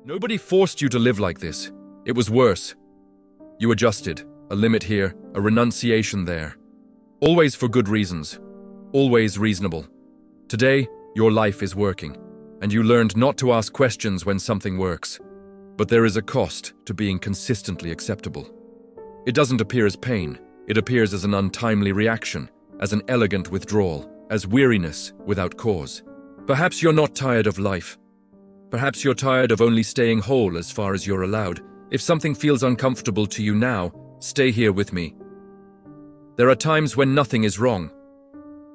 Nobody forced you to live like this. It was worse. You adjusted, a limit here, a renunciation there. Always for good reasons, always reasonable. Today, your life is working, and you learned not to ask questions when something works. But there is a cost to being consistently acceptable. It doesn't appear as pain, it appears as an untimely reaction, as an elegant withdrawal, as weariness without cause. Perhaps you're not tired of life. Perhaps you're tired of only staying whole as far as you're allowed. If something feels uncomfortable to you now, stay here with me. There are times when nothing is wrong.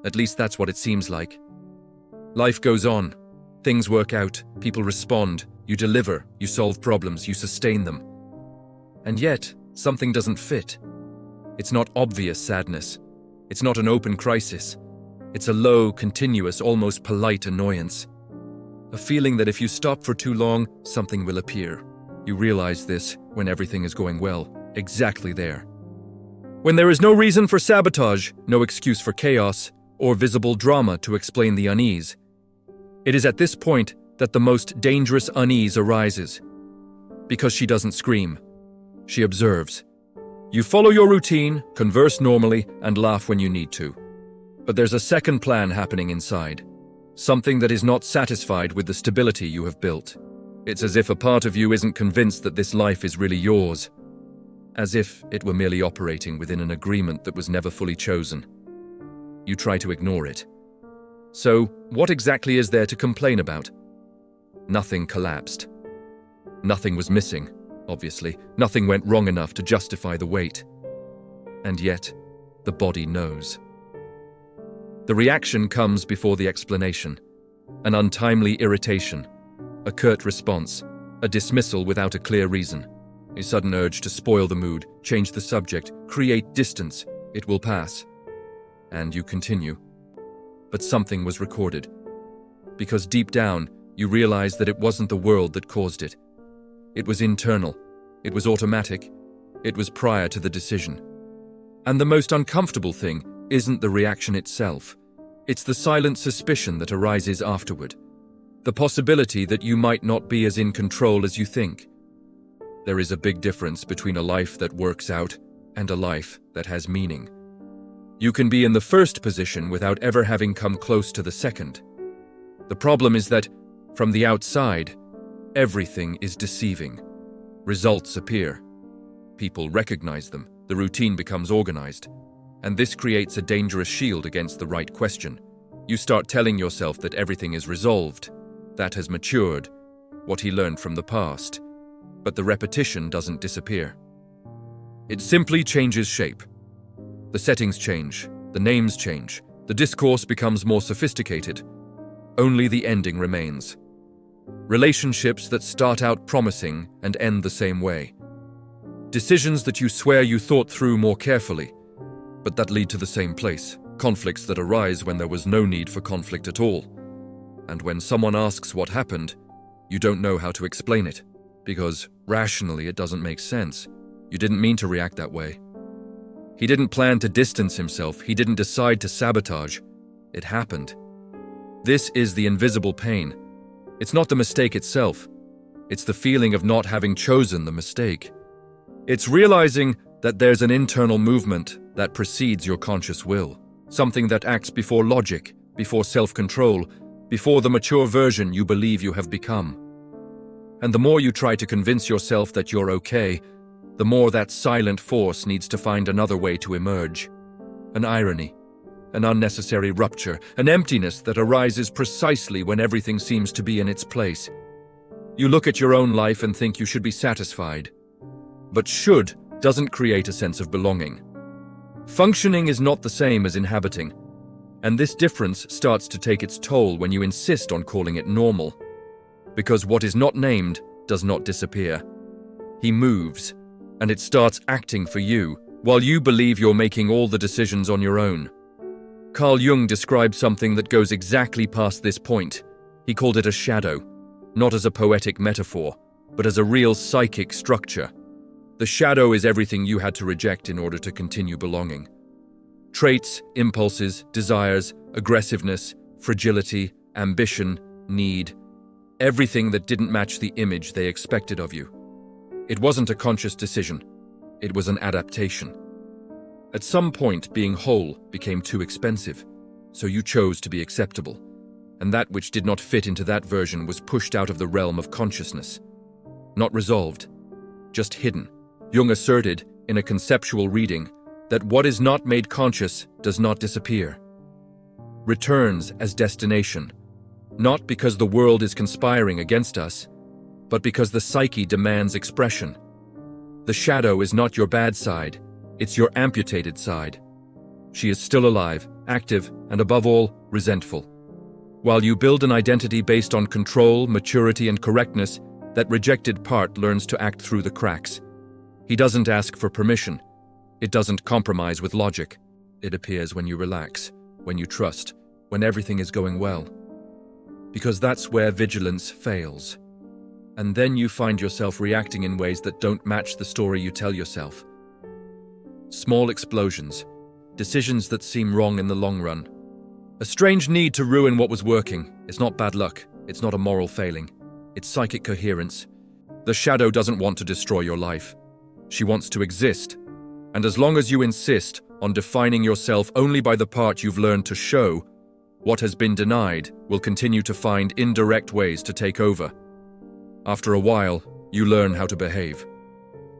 At least that's what it seems like. Life goes on. Things work out. People respond. You deliver. You solve problems. You sustain them. And yet, something doesn't fit. It's not obvious sadness. It's not an open crisis. It's a low, continuous, almost polite annoyance. A feeling that if you stop for too long, something will appear. You realize this when everything is going well, exactly there. When there is no reason for sabotage, no excuse for chaos, or visible drama to explain the unease. It is at this point that the most dangerous unease arises. Because she doesn't scream. She observes. You follow your routine, converse normally, and laugh when you need to. But there's a second plan happening inside. Something that is not satisfied with the stability you have built. It's as if a part of you isn't convinced that this life is really yours. As if it were merely operating within an agreement that was never fully chosen. You try to ignore it. So, what exactly is there to complain about? Nothing collapsed. Nothing was missing, obviously. Nothing went wrong enough to justify the wait. And yet, the body knows. The reaction comes before the explanation. An untimely irritation. A curt response. A dismissal without a clear reason. A sudden urge to spoil the mood, change the subject, create distance. It will pass. And you continue. But something was recorded. Because deep down, you realize that it wasn't the world that caused it. It was internal. It was automatic. It was prior to the decision. And the most uncomfortable thing isn't the reaction itself. It's the silent suspicion that arises afterward. The possibility that you might not be as in control as you think. There is a big difference between a life that works out and a life that has meaning. You can be in the first position without ever having come close to the second. The problem is that, from the outside, everything is deceiving. Results appear. People recognize them. The routine becomes organized. And this creates a dangerous shield against the right question. You start telling yourself that everything is resolved, that has matured, what he learned from the past. But the repetition doesn't disappear. It simply changes shape. The settings change, the names change, the discourse becomes more sophisticated. Only the ending remains. Relationships that start out promising and end the same way. Decisions that you swear you thought through more carefully, but that lead to the same place. Conflicts that arise when there was no need for conflict at all. And when someone asks what happened, you don't know how to explain it, because rationally it doesn't make sense. You didn't mean to react that way. He didn't plan to distance himself. He didn't decide to sabotage. It happened. This is the invisible pain. It's not the mistake itself. It's the feeling of not having chosen the mistake. It's realizing that there's an internal movement that precedes your conscious will. Something that acts before logic, before self-control, before the mature version you believe you have become. And the more you try to convince yourself that you're okay, the more that silent force needs to find another way to emerge. An irony, an unnecessary rupture, an emptiness that arises precisely when everything seems to be in its place. You look at your own life and think you should be satisfied. But should doesn't create a sense of belonging. Functioning is not the same as inhabiting, and this difference starts to take its toll when you insist on calling it normal. Because what is not named does not disappear. He moves, and it starts acting for you, while you believe you're making all the decisions on your own. Carl Jung described something that goes exactly past this point. He called it a shadow, not as a poetic metaphor, but as a real psychic structure. The shadow is everything you had to reject in order to continue belonging. Traits, impulses, desires, aggressiveness, fragility, ambition, need. everything that didn't match the image they expected of you. It wasn't a conscious decision. It was an adaptation. At some point, being whole became too expensive, so you chose to be acceptable, and that which did not fit into that version was pushed out of the realm of consciousness. Not resolved, just hidden. Jung asserted, in a conceptual reading, that what is not made conscious does not disappear. Returns as destination, not because the world is conspiring against us, but because the psyche demands expression. The shadow is not your bad side, it's your amputated side. She is still alive, active, and above all, resentful. While you build an identity based on control, maturity, and correctness, that rejected part learns to act through the cracks. He doesn't ask for permission. It doesn't compromise with logic. It appears when you relax, when you trust, when everything is going well. Because that's where vigilance fails. And then you find yourself reacting in ways that don't match the story you tell yourself. Small explosions, decisions that seem wrong in the long run. A strange need to ruin what was working. It's not bad luck. It's not a moral failing. It's psychic coherence. The shadow doesn't want to destroy your life. She wants to exist. And as long as you insist on defining yourself only by the part you've learned to show, what has been denied will continue to find indirect ways to take over. After a while, you learn how to behave.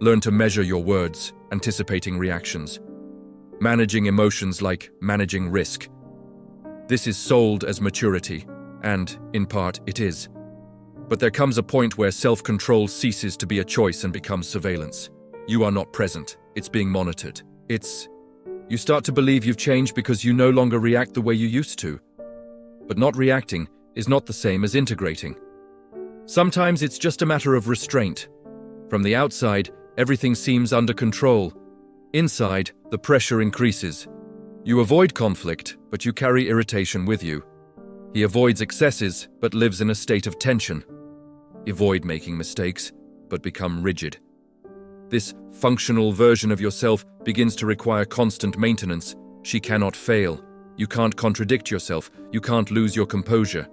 Learn to measure your words, anticipating reactions. Managing emotions like managing risk. This is sold as maturity, and, in part, it is. But there comes a point where self-control ceases to be a choice and becomes surveillance. You are not present. It's being monitored. You start to believe you've changed because you no longer react the way you used to. But not reacting is not the same as integrating. Sometimes it's just a matter of restraint. From the outside, everything seems under control. Inside, the pressure increases. You avoid conflict, but you carry irritation with you. He avoids excesses, but lives in a state of tension. Avoid making mistakes, but become rigid. This functional version of yourself begins to require constant maintenance. She cannot fail. You can't contradict yourself. You can't lose your composure.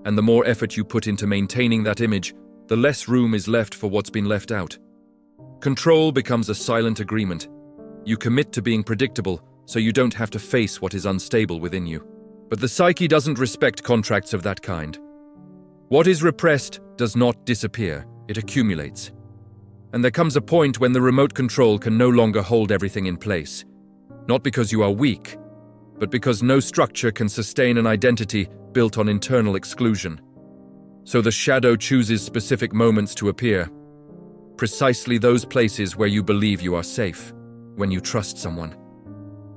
And the more effort you put into maintaining that image, the less room is left for what's been left out. Control becomes a silent agreement. You commit to being predictable, so you don't have to face what is unstable within you. But the psyche doesn't respect contracts of that kind. What is repressed does not disappear, it accumulates. And there comes a point when the remote control can no longer hold everything in place. Not because you are weak, but because no structure can sustain an identity built on internal exclusion. So the shadow chooses specific moments to appear. Precisely those places where you believe you are safe, when you trust someone.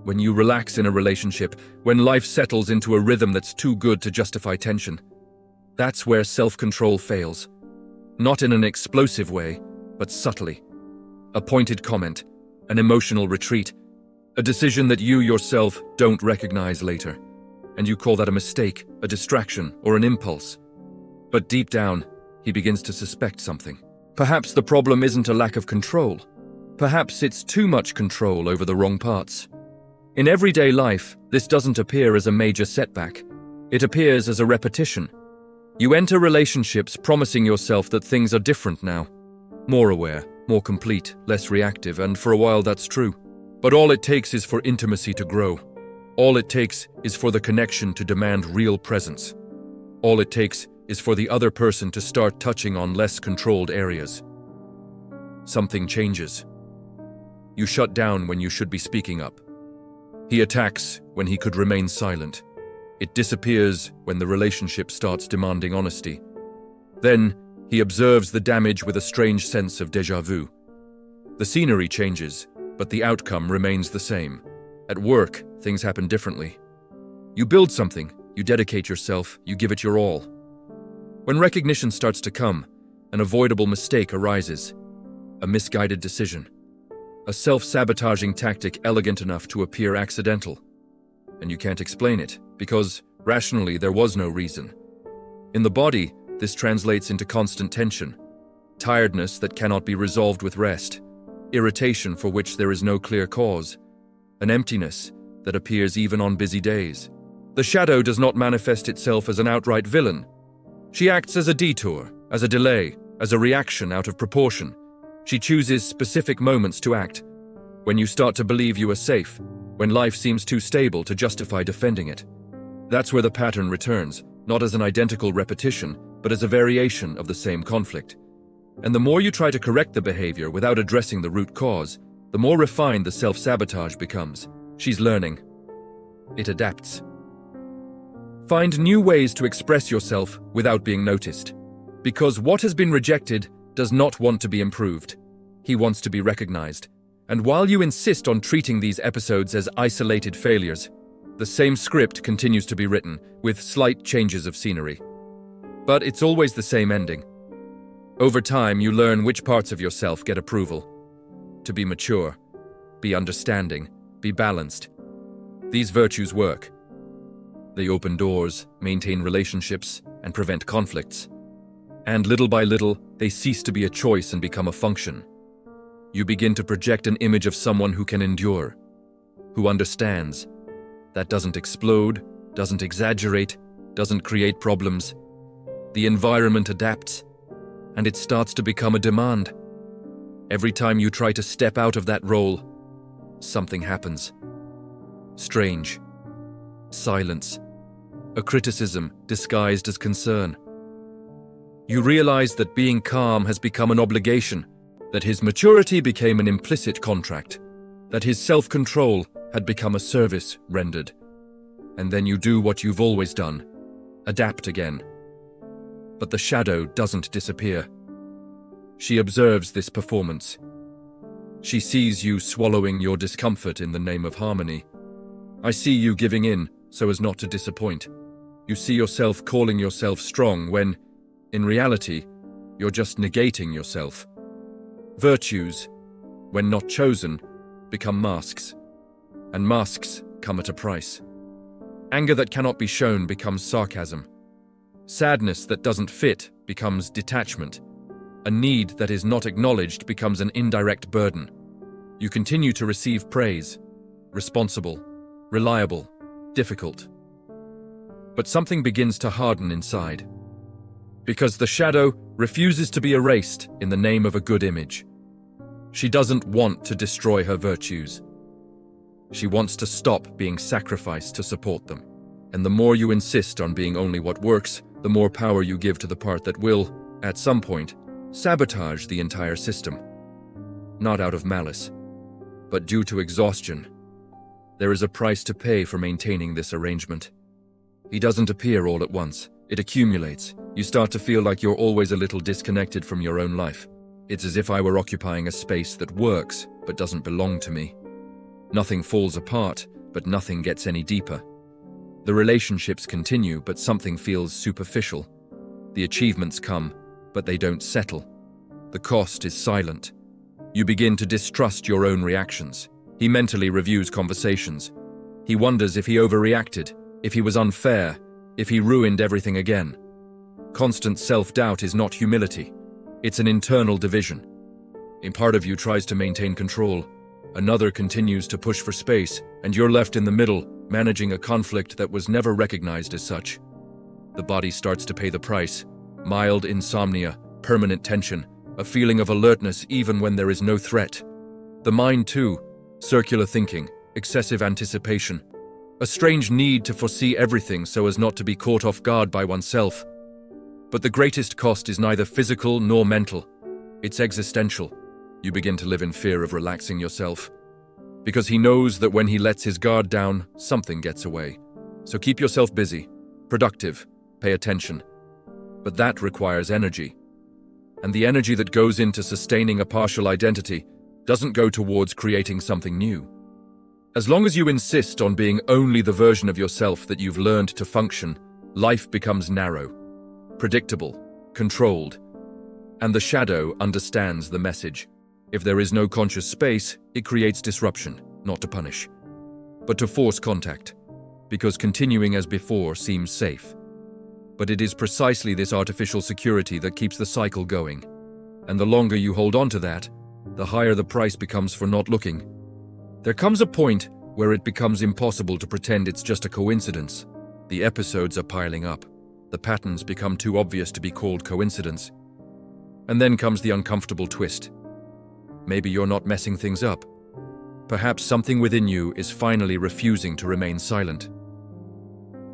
When you relax in a relationship, when life settles into a rhythm that's too good to justify tension. That's where self-control fails. Not in an explosive way, but subtly. A pointed comment, an emotional retreat, a decision that you yourself don't recognize later. And you call that a mistake, a distraction, or an impulse. But deep down, he begins to suspect something. Perhaps the problem isn't a lack of control. Perhaps it's too much control over the wrong parts. In everyday life, this doesn't appear as a major setback. It appears as a repetition. You enter relationships promising yourself that things are different now. More aware, more complete, less reactive, and for a while that's true. But all it takes is for intimacy to grow. All it takes is for the connection to demand real presence. All it takes is for the other person to start touching on less controlled areas. Something changes. You shut down when you should be speaking up. He attacks when he could remain silent. It disappears when the relationship starts demanding honesty. Then, he observes the damage with a strange sense of déjà vu. The scenery changes, but the outcome remains the same. At work, things happen differently. You build something, you dedicate yourself, you give it your all. When recognition starts to come, an avoidable mistake arises. A misguided decision. A self-sabotaging tactic elegant enough to appear accidental. And you can't explain it, because, rationally, there was no reason. In the body, this translates into constant tension. Tiredness that cannot be resolved with rest. Irritation for which there is no clear cause. An emptiness that appears even on busy days. The shadow does not manifest itself as an outright villain. She acts as a detour, as a delay, as a reaction out of proportion. She chooses specific moments to act. When you start to believe you are safe, when life seems too stable to justify defending it. That's where the pattern returns, not as an identical repetition, but as a variation of the same conflict. And the more you try to correct the behavior without addressing the root cause, the more refined the self-sabotage becomes. She's learning. It adapts. Find new ways to express yourself without being noticed. Because what has been rejected does not want to be improved. He wants to be recognized. And while you insist on treating these episodes as isolated failures, the same script continues to be written, with slight changes of scenery. But it's always the same ending. Over time, you learn which parts of yourself get approval. To be mature, be understanding, be balanced. These virtues work. They open doors, maintain relationships, and prevent conflicts. And little by little, they cease to be a choice and become a function. You begin to project an image of someone who can endure, who understands, that doesn't explode, doesn't exaggerate, doesn't create problems. The environment adapts, and it starts to become a demand. Every time you try to step out of that role, something happens. Strange. Silence. A criticism disguised as concern. You realize that being calm has become an obligation, that his maturity became an implicit contract, that his self-control had become a service rendered. And then you do what you've always done, adapt again. But the shadow doesn't disappear. She observes this performance. She sees you swallowing your discomfort in the name of harmony. I see you giving in so as not to disappoint. You see yourself calling yourself strong when, in reality, you're just negating yourself. Virtues, when not chosen, become masks. And masks come at a price. Anger that cannot be shown becomes sarcasm. Sadness that doesn't fit becomes detachment. A need that is not acknowledged becomes an indirect burden. You continue to receive praise, responsible, reliable, difficult. But something begins to harden inside. Because the shadow refuses to be erased in the name of a good image. She doesn't want to destroy her virtues. She wants to stop being sacrificed to support them. And the more you insist on being only what works, the more power you give to the part that will, at some point, sabotage the entire system. Not out of malice, but due to exhaustion. There is a price to pay for maintaining this arrangement. He doesn't appear all at once. It accumulates. You start to feel like you're always a little disconnected from your own life. It's as if I were occupying a space that works, but doesn't belong to me. Nothing falls apart, but nothing gets any deeper. The relationships continue, but something feels superficial. The achievements come, but they don't settle. The cost is silent. You begin to distrust your own reactions. He mentally reviews conversations. He wonders if he overreacted, if he was unfair, if he ruined everything again. Constant self-doubt is not humility. It's an internal division. A part of you tries to maintain control. Another continues to push for space, and you're left in the middle, managing a conflict that was never recognized as such. The body starts to pay the price. Mild insomnia, permanent tension, a feeling of alertness even when there is no threat. The mind too, circular thinking, excessive anticipation. A strange need to foresee everything so as not to be caught off guard by oneself. But the greatest cost is neither physical nor mental. It's existential. You begin to live in fear of relaxing yourself. Because he knows that when he lets his guard down, something gets away. So keep yourself busy, productive, pay attention. But that requires energy. And the energy that goes into sustaining a partial identity doesn't go towards creating something new. As long as you insist on being only the version of yourself that you've learned to function, life becomes narrow, predictable, controlled. And the shadow understands the message. If there is no conscious space, it creates disruption, not to punish, but to force contact, because continuing as before seems safe. But it is precisely this artificial security that keeps the cycle going. And the longer you hold on to that, the higher the price becomes for not looking. There comes a point where it becomes impossible to pretend it's just a coincidence. The episodes are piling up. The patterns become too obvious to be called coincidence. And then comes the uncomfortable twist. Maybe you're not messing things up. Perhaps something within you is finally refusing to remain silent.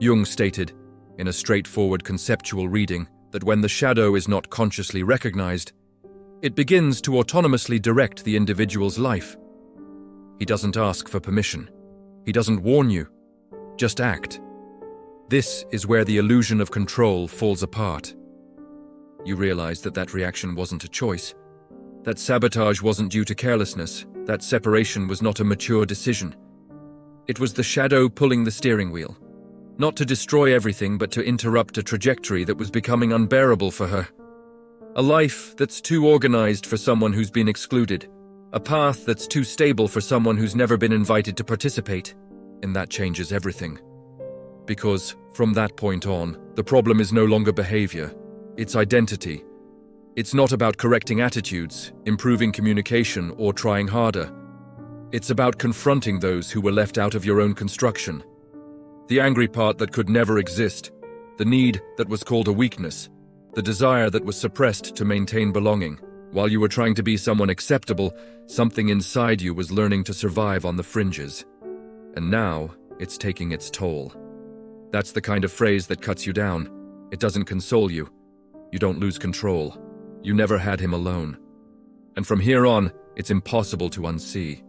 Jung stated, in a straightforward conceptual reading, that when the shadow is not consciously recognized, it begins to autonomously direct the individual's life. He doesn't ask for permission. He doesn't warn you. Just act. This is where the illusion of control falls apart. You realize that that reaction wasn't a choice. That sabotage wasn't due to carelessness. That separation was not a mature decision. It was the shadow pulling the steering wheel. Not to destroy everything, but to interrupt a trajectory that was becoming unbearable for her. A life that's too organized for someone who's been excluded. A path that's too stable for someone who's never been invited to participate. And that changes everything. Because, from that point on, the problem is no longer behavior. It's identity. It's not about correcting attitudes, improving communication, or trying harder. It's about confronting those who were left out of your own construction. The angry part that could never exist. The need that was called a weakness. The desire that was suppressed to maintain belonging. While you were trying to be someone acceptable, something inside you was learning to survive on the fringes. And now, it's taking its toll. That's the kind of phrase that cuts you down. It doesn't console you. You don't lose control. You never had him alone. And from here on, it's impossible to unsee.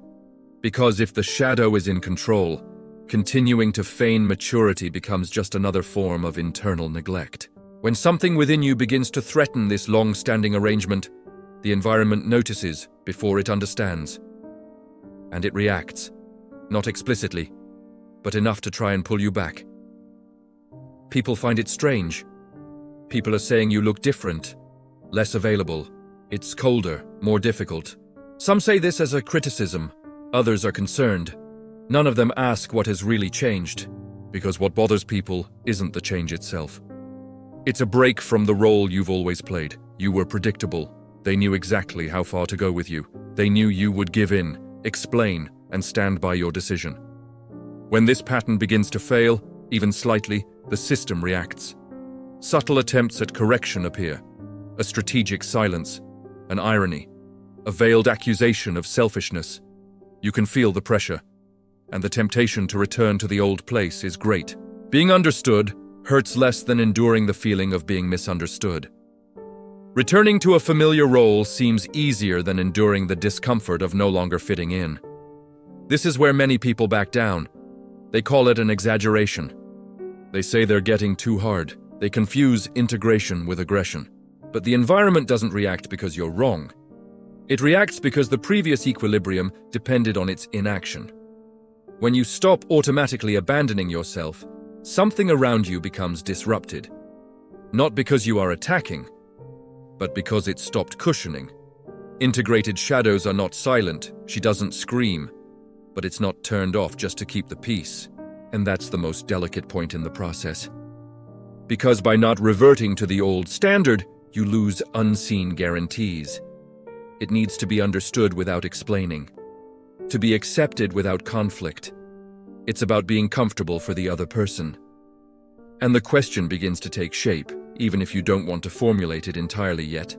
Because if the shadow is in control, continuing to feign maturity becomes just another form of internal neglect. When something within you begins to threaten this long-standing arrangement, the environment notices before it understands. And it reacts. Not explicitly, but enough to try and pull you back. People find it strange. People are saying you look different, less available. It's colder, more difficult. Some say this as a criticism. Others are concerned. None of them ask what has really changed, because what bothers people isn't the change itself. It's a break from the role you've always played. You were predictable. They knew exactly how far to go with you. They knew you would give in, explain, and stand by your decision. When this pattern begins to fail, even slightly, the system reacts. Subtle attempts at correction appear. A strategic silence, an irony, a veiled accusation of selfishness. You can feel the pressure, and the temptation to return to the old place is great. Being understood hurts less than enduring the feeling of being misunderstood. Returning to a familiar role seems easier than enduring the discomfort of no longer fitting in. This is where many people back down. They call it an exaggeration. They say they're getting too hard. They confuse integration with aggression. But the environment doesn't react because you're wrong. It reacts because the previous equilibrium depended on its inaction. When you stop automatically abandoning yourself, something around you becomes disrupted. Not because you are attacking, but because it stopped cushioning. Integrated shadows are not silent. She doesn't scream, but it's not turned off just to keep the peace. And that's the most delicate point in the process. Because by not reverting to the old standard, you lose unseen guarantees. It needs to be understood without explaining. To be accepted without conflict. It's about being comfortable for the other person. And the question begins to take shape, even if you don't want to formulate it entirely yet.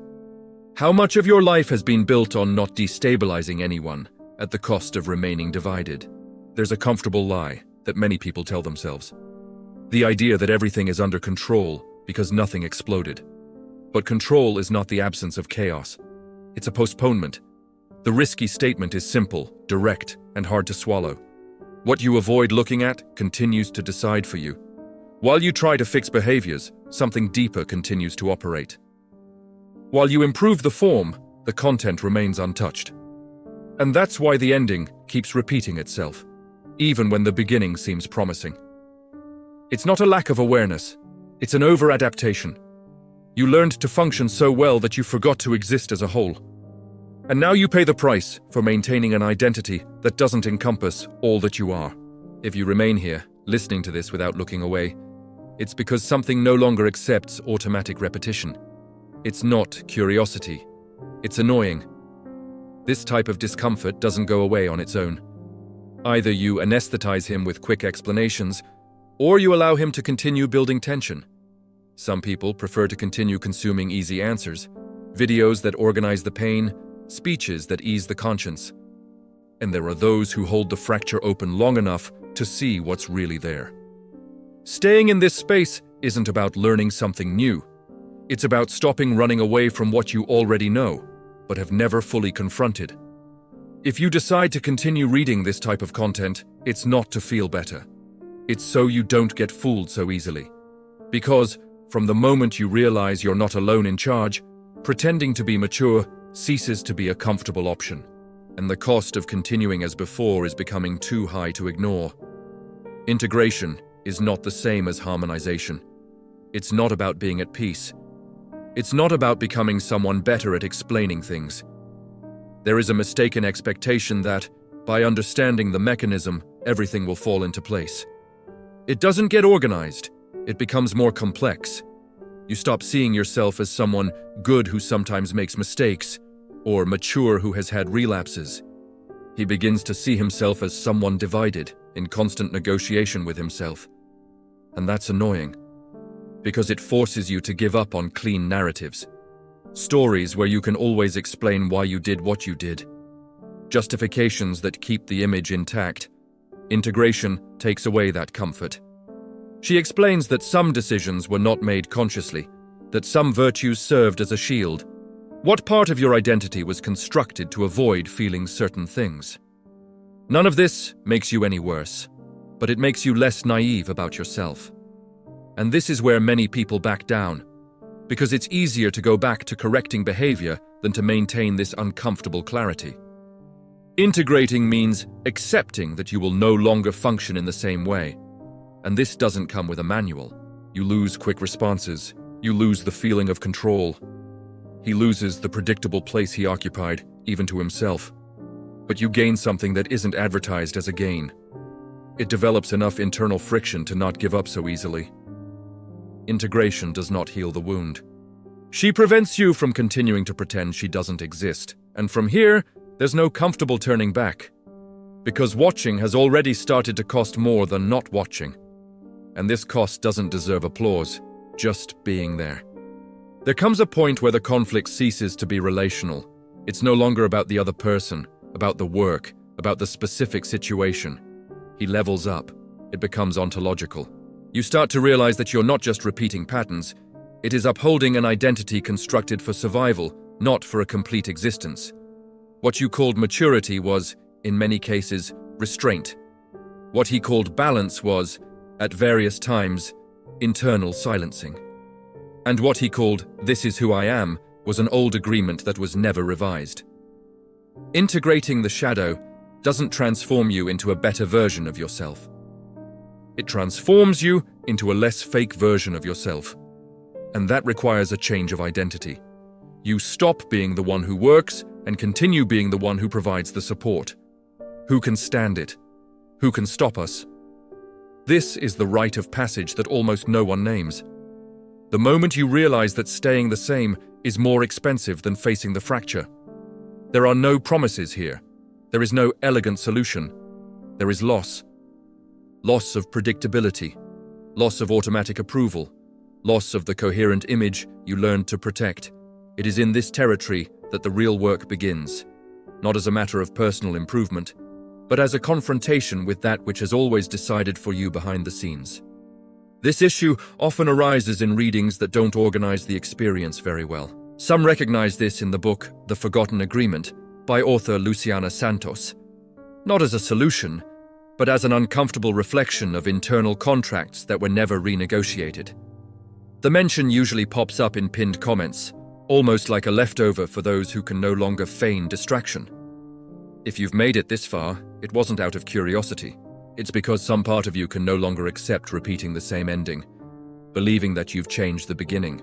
How much of your life has been built on not destabilizing anyone at the cost of remaining divided? There's a comfortable lie that many people tell themselves. The idea that everything is under control because nothing exploded. But control is not the absence of chaos. It's a postponement. The risky statement is simple, direct, and hard to swallow. What you avoid looking at continues to decide for you. While you try to fix behaviors, something deeper continues to operate. While you improve the form, the content remains untouched. And that's why the ending keeps repeating itself, even when the beginning seems promising. It's not a lack of awareness, it's an over-adaptation. You learned to function so well that you forgot to exist as a whole. And now you pay the price for maintaining an identity that doesn't encompass all that you are. If you remain here, listening to this without looking away, it's because something no longer accepts automatic repetition. It's not curiosity. It's annoying. This type of discomfort doesn't go away on its own. Either you anesthetize him with quick explanations, or you allow him to continue building tension. Some people prefer to continue consuming easy answers, videos that organize the pain, speeches that ease the conscience. And there are those who hold the fracture open long enough to see what's really there. Staying in this space isn't about learning something new. It's about stopping running away from what you already know, but have never fully confronted. If you decide to continue reading this type of content, it's not to feel better. It's so you don't get fooled so easily. Because, from the moment you realize you're not alone in charge, pretending to be mature ceases to be a comfortable option, and the cost of continuing as before is becoming too high to ignore. Integration is not the same as harmonization. It's not about being at peace. It's not about becoming someone better at explaining things. There is a mistaken expectation that, by understanding the mechanism, everything will fall into place. It doesn't get organized. It becomes more complex. You stop seeing yourself as someone good who sometimes makes mistakes, or mature who has had relapses. He begins to see himself as someone divided, in constant negotiation with himself. And that's annoying, because it forces you to give up on clean narratives. Stories where you can always explain why you did what you did. Justifications that keep the image intact. Integration takes away that comfort. She explains that some decisions were not made consciously, that some virtues served as a shield. What part of your identity was constructed to avoid feeling certain things? None of this makes you any worse, but it makes you less naive about yourself. And this is where many people back down, because it's easier to go back to correcting behavior than to maintain this uncomfortable clarity. Integrating means accepting that you will no longer function in the same way. And this doesn't come with a manual. You lose quick responses. You lose the feeling of control. He loses the predictable place he occupied, even to himself. But you gain something that isn't advertised as a gain. It develops enough internal friction to not give up so easily. Integration does not heal the wound. She prevents you from continuing to pretend she doesn't exist. And from here, there's no comfortable turning back. Because watching has already started to cost more than not watching. And this cost doesn't deserve applause, just being there. There comes a point where the conflict ceases to be relational. It's no longer about the other person, about the work, about the specific situation. He levels up. It becomes ontological. You start to realize that you're not just repeating patterns. It is upholding an identity constructed for survival, not for a complete existence. What you called maturity was, in many cases, restraint. What he called balance was, at various times, internal silencing. And what he called "this is who I am" was an old agreement that was never revised. Integrating the shadow doesn't transform you into a better version of yourself. It transforms you into a less fake version of yourself. And that requires a change of identity. You stop being the one who works and continue being the one who provides the support. Who can stand it? Who can stop us? This is the rite of passage that almost no one names. The moment you realize that staying the same is more expensive than facing the fracture. There are no promises here. There is no elegant solution. There is loss. Loss of predictability. Loss of automatic approval. Loss of the coherent image you learned to protect. It is in this territory that the real work begins, not as a matter of personal improvement, but as a confrontation with that which has always decided for you behind the scenes. This issue often arises in readings that don't organize the experience very well. Some recognize this in the book The Forgotten Agreement by author Luciana Santos, not as a solution, but as an uncomfortable reflection of internal contracts that were never renegotiated. The mention usually pops up in pinned comments, almost like a leftover for those who can no longer feign distraction. If you've made it this far, it wasn't out of curiosity. It's because some part of you can no longer accept repeating the same ending, believing that you've changed the beginning.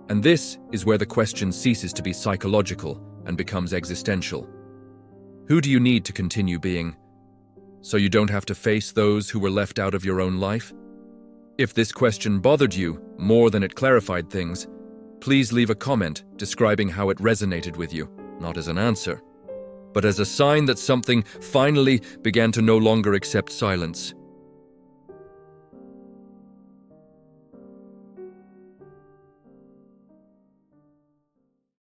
And this is where the question ceases to be psychological and becomes existential. Who do you need to continue being, so you don't have to face those who were left out of your own life? If this question bothered you more than it clarified things, please leave a comment describing how it resonated with you, not as an answer, but as a sign that something finally began to no longer accept silence.